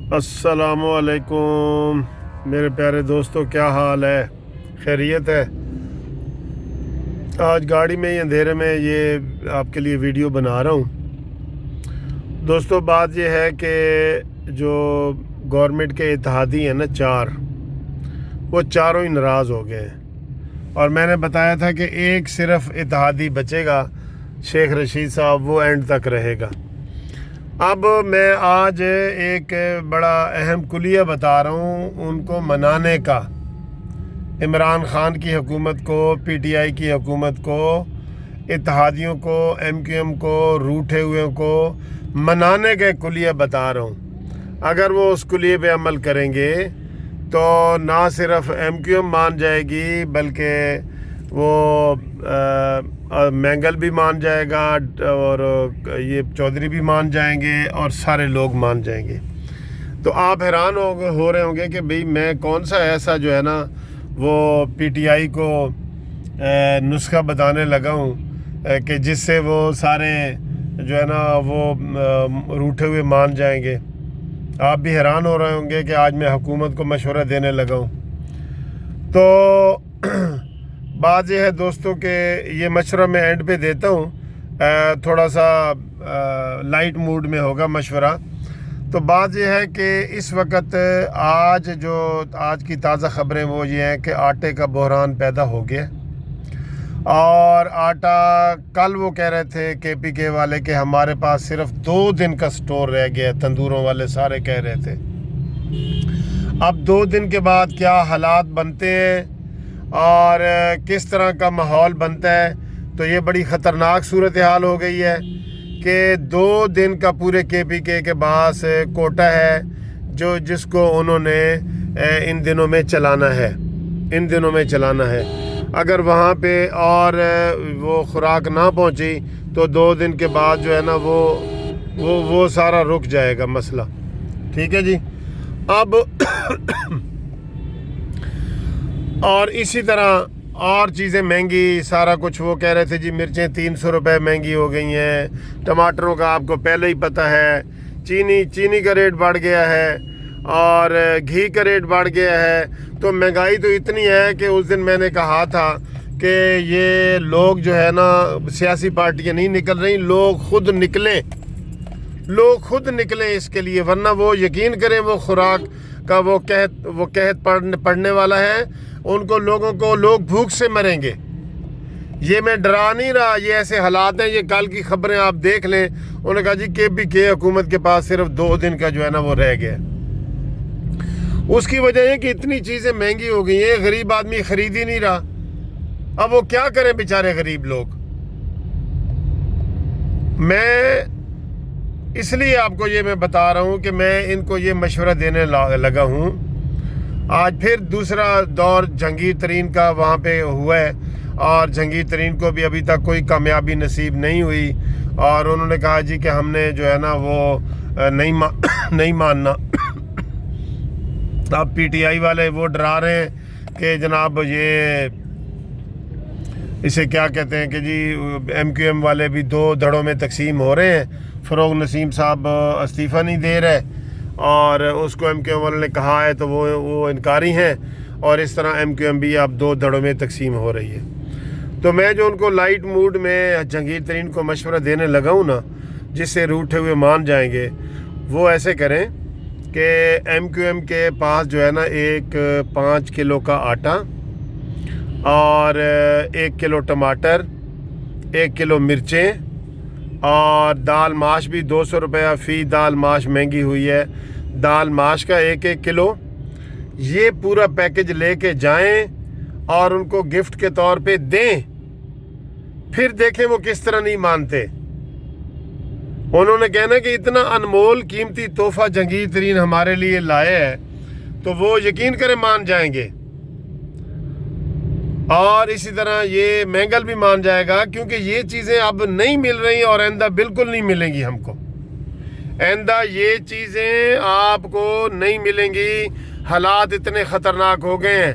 अस्सलामुअलैकुम मेरे प्यारे दोस्तों, क्या हाल है? खैरियत है? आज गाड़ी में ही अंधेरे में ये आपके लिए वीडियो बना रहा हूँ। दोस्तों, बात ये है कि जो गवर्नमेंट के इत्तेहादी हैं ना, वो चारों ही नाराज़ हो गए हैं। और मैंने बताया था कि एक सिर्फ इत्तेहादी बचेगा, शेख रशीद साहब, वो एंड तक रहेगा। अब मैं आज एक बड़ा अहम कुलिया बता रहा हूँ उनको मनाने का। इमरान खान की हुकूमत को, पीटीआई की हुकूमत को, इत्तेहादियों को, एमक्यूएम को, रूठे हुए को मनाने के कुलिया बता रहा हूँ। अगर वो उस कुलिये पे अमल करेंगे तो ना सिर्फ एमक्यूएम मान जाएगी बल्कि वो मैंगल भी मान जाएगा और ये चौधरी भी मान जाएंगे और सारे लोग मान जाएंगे। तो आप हैरान हो रहे होंगे कि भाई मैं कौन सा ऐसा जो है ना वो पीटीआई को नुस्खा बताने लगा हूँ कि जिससे वो सारे जो है ना वो रूठे हुए मान जाएंगे। आप भी हैरान हो रहे होंगे कि आज मैं हुकूमत को मशवरा देने लगा हूँ। तो बात यह है दोस्तों कि ये मशवरा मैं एंड पे देता हूँ, थोड़ा सा लाइट मूड में होगा मशवरा। तो बात यह है कि इस वक्त आज की ताज़ा ख़बरें वो ये हैं कि आटे का बहरान पैदा हो गया। और आटा कल वो कह रहे थे केपीके वाले कि हमारे पास सिर्फ 2 दिन का स्टोर रह गया, तंदूरों वाले सारे कह रहे थे। अब 2 दिन के बाद क्या हालात बनते हैं और किस तरह का माहौल बनता है, तो ये बड़ी ख़तरनाक सूरत हाल हो गई है कि 2 दिन का पूरे केपीके के पास कोटा है जिसको उन्होंने इन दिनों में चलाना है। अगर वहाँ पे और वो खुराक ना पहुँची तो 2 दिन के बाद जो है ना वो सारा रुक जाएगा मसला। ठीक है जी। अब और इसी तरह और चीज़ें महंगी, सारा कुछ। वो कह रहे थे जी मिर्चें 300 रुपये महंगी हो गई हैं, टमाटरों का आपको पहले ही पता है, चीनी का रेट बढ़ गया है और घी का रेट बढ़ गया है। तो महंगाई तो इतनी है कि उस दिन मैंने कहा था कि ये लोग जो है ना, सियासी पार्टियाँ नहीं निकल रही, लोग खुद निकलें इसके लिए, वरना वो यकीन करें वो खुराक का वो कहत पढ़ने वाला है, उनको लोग भूख से मरेंगे। ये मैं डरा नहीं रहा, ये ऐसे हालात हैं। ये कल की खबरें आप देख लें। उन्होंने कहा जी केपीके हुकूमत के पास सिर्फ 2 दिन का जो है ना वो रह गया। उसकी वजह है कि इतनी चीज़ें महंगी हो गई हैं, गरीब आदमी खरीद ही नहीं रहा। अब वो क्या करें बेचारे गरीब लोग। मैं इसलिए आपको ये मैं बता रहा हूँ कि मैं इनको ये मशवरा देने लगा हूँ। आज फिर दूसरा दौर जहांगीर तरीन का वहाँ पे हुआ है और जहांगीर तरीन को भी अभी तक कोई कामयाबी नसीब नहीं हुई। और उन्होंने कहा जी कि हमने जो है ना वो नहीं मानना। अब पीटीआई वाले वो डरा रहे हैं कि जनाब ये इसे क्या कहते हैं कि जी एमक्यूएम वाले भी 2 धड़ों में तकसीम हो रहे हैं। फ़रोग नसीम साहब इस्तीफ़ा नहीं दे रहे और उसको एमक्यूएम वाले ने कहा है तो वो इनकारी हैं, और इस तरह एमक्यूएम भी अब 2 धड़ों में तकसीम हो रही है। तो मैं जो उनको लाइट मूड में जहांगीर तरीन को मशवरा देने लगा हूँ ना, जिससे रूठे हुए मान जाएंगे, वो ऐसे करें कि एमक्यूएम के पास जो है ना 5 किलो का आटा और 1 किलो टमाटर, 1 किलो मिर्चें और दाल माश भी 200 रुपया फ़ी दाल माश महंगी हुई है। दाल माश का 1 किलो, ये पूरा पैकेज लेके जाएं और उनको गिफ्ट के तौर पे दें। फिर देखें वो किस तरह नहीं मानते। उन्होंने कहना कि इतना अनमोल कीमती तोहफा जहांगीर तरीन हमारे लिए लाए है, तो वो यकीन करें मान जाएंगे। और इसी तरह ये मैंगल भी मान जाएगा, क्योंकि ये चीज़ें अब नहीं मिल रही और आइंदा बिल्कुल नहीं मिलेंगी हमको। आइंदा ये चीज़ें आपको नहीं मिलेंगी, हालात इतने ख़तरनाक हो गए हैं।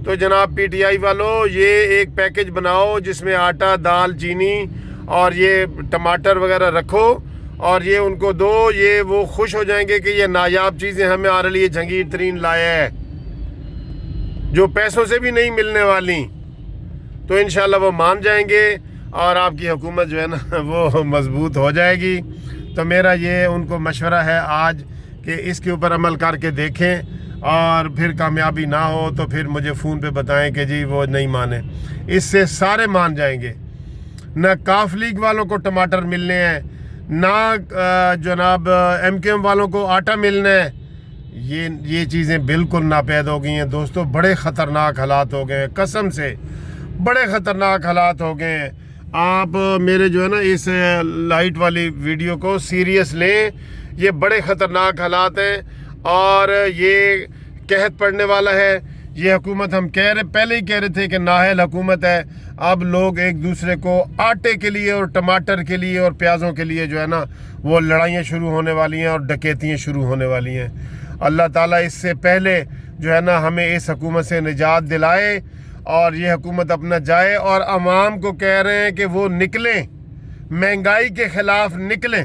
तो जनाब पीटीआई वालों, ये एक पैकेज बनाओ जिसमें आटा, दाल, चीनी और ये टमाटर वगैरह रखो اور یہ ان کو دو، یہ وہ خوش ہو جائیں گے کہ یہ نایاب چیزیں ہمیں ہمارے لیے جہانگیر ترین لایا ہے، جو پیسوں سے بھی نہیں ملنے والی، تو انشاءاللہ وہ مان جائیں گے اور آپ کی حکومت جو ہے نا وہ مضبوط ہو جائے گی۔ تو میرا یہ ان کو مشورہ ہے آج کہ اس کے اوپر عمل کر کے دیکھیں، اور پھر کامیابی نہ ہو تو پھر مجھے فون پہ بتائیں کہ جی وہ نہیں مانے۔ اس سے سارے مان جائیں گے، نہ کاف لیگ والوں کو ٹماٹر ملنے ہیں، نہ جناب ایم کیو ایم والوں کو آٹا ملنا ہے۔ یہ چیزیں بالکل ناپید ہو گئی ہیں دوستو، بڑے خطرناک حالات ہو گئے ہیں، قسم سے بڑے خطرناک حالات ہو گئے ہیں۔ آپ میرے جو ہے نا اس لائٹ والی ویڈیو کو سیریس لیں، یہ بڑے خطرناک حالات ہیں اور یہ قحط پڑنے والا ہے۔ یہ حکومت ہم پہلے ہی کہہ رہے تھے کہ نااہل حکومت ہے۔ اب لوگ ایک دوسرے کو آٹے کے لیے اور ٹماٹر کے لیے اور پیازوں کے لیے جو ہے نا وہ لڑائیاں شروع ہونے والی ہیں اور ڈکیتیاں شروع ہونے والی ہیں۔ اللہ تعالیٰ اس سے پہلے جو ہے نا ہمیں اس حکومت سے نجات دلائے اور یہ حکومت اپنا جائے، اور عوام کو کہہ رہے ہیں کہ وہ نکلیں، مہنگائی کے خلاف نکلیں،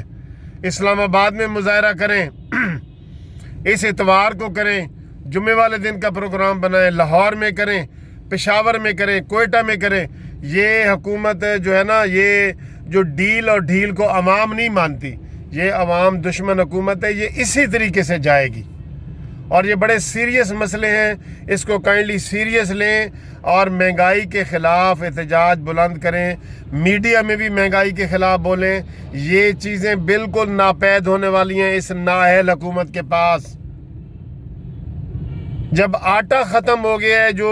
اسلام آباد میں مظاہرہ کریں، اس اتوار کو کریں، جمعے والے دن کا پروگرام بنائیں، لاہور میں کریں، پشاور میں کریں، کوئٹہ میں کریں۔ یہ حکومت جو ہے نا، یہ جو ڈیل اور ڈھیل کو عوام نہیں مانتی، یہ عوام دشمن حکومت ہے، یہ اسی طریقے سے جائے گی۔ اور یہ بڑے سیریس مسئلے ہیں، اس کو کائنڈلی سیریس لیں اور مہنگائی کے خلاف احتجاج بلند کریں، میڈیا میں بھی مہنگائی کے خلاف بولیں۔ یہ چیزیں بالکل ناپید ہونے والی ہیں اس نااہل حکومت کے پاس۔ جب آٹا ختم ہو گیا ہے، جو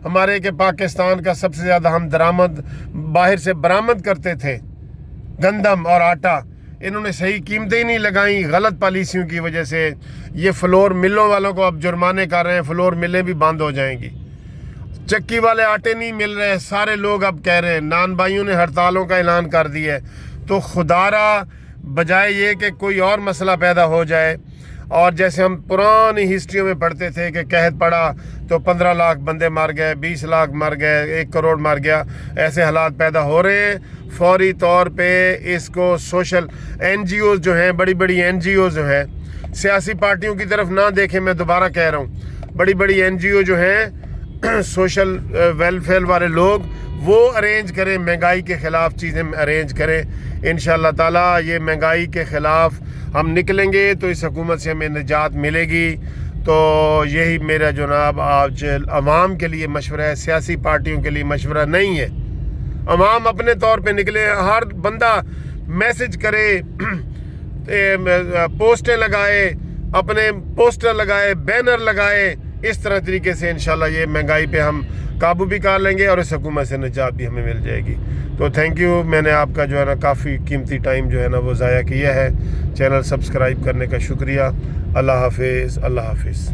ہمارے کہ پاکستان کا سب سے زیادہ ہم درآمد باہر سے برآمد کرتے تھے، گندم اور آٹا، انہوں نے صحیح قیمتیں ہی نہیں لگائیں، غلط پالیسیوں کی وجہ سے۔ یہ فلور ملوں والوں کو اب جرمانے کر رہے ہیں، فلور ملیں بھی بند ہو جائیں گی۔ چکی والے آٹے نہیں مل رہے، سارے لوگ اب کہہ رہے ہیں، نان بھائیوں نے ہڑتالوں کا اعلان کر دیا ہے۔ تو خدارا بجائے یہ کہ کوئی اور مسئلہ پیدا ہو جائے، اور جیسے ہم پرانی ہسٹریوں میں پڑھتے تھے کہ قحط پڑا تو 15 لاکھ بندے مر گئے، 20 لاکھ مر گئے، 1 کروڑ مر گیا، ایسے حالات پیدا ہو رہے ہیں۔ فوری طور پہ اس کو سوشل این جی اوز جو ہیں، بڑی بڑی این جی اوز جو ہیں، سیاسی پارٹیوں کی طرف نہ دیکھیں، میں دوبارہ کہہ رہا ہوں، بڑی بڑی این جی او جو ہیں، سوشل ویلفیئر والے لوگ، وہ ارینج کریں، مہنگائی کے خلاف چیزیں ارینج کریں۔ انشاءاللہ تعالیٰ یہ مہنگائی کے خلاف ہم نکلیں گے تو اس حکومت سے ہمیں نجات ملے گی۔ تو یہی میرا جناب آج عوام کے لیے مشورہ ہے، سیاسی پارٹیوں کے لیے مشورہ نہیں ہے۔ عوام اپنے طور پہ نکلے، ہر بندہ میسج کرے، پوسٹیں لگائے، اپنے پوسٹر لگائے، بینر لگائے، اس طرح طریقے سے انشاءاللہ یہ مہنگائی پہ ہم قابو بھی کر لیں گے اور اس حکومت سے نجات بھی ہمیں مل جائے گی۔ تو تھینک یو، میں نے آپ کا جو ہے نا کافی قیمتی ٹائم جو ہے نا وہ ضائع کیا ہے۔ چینل سبسکرائب کرنے کا شکریہ۔ اللہ حافظ، اللہ حافظ۔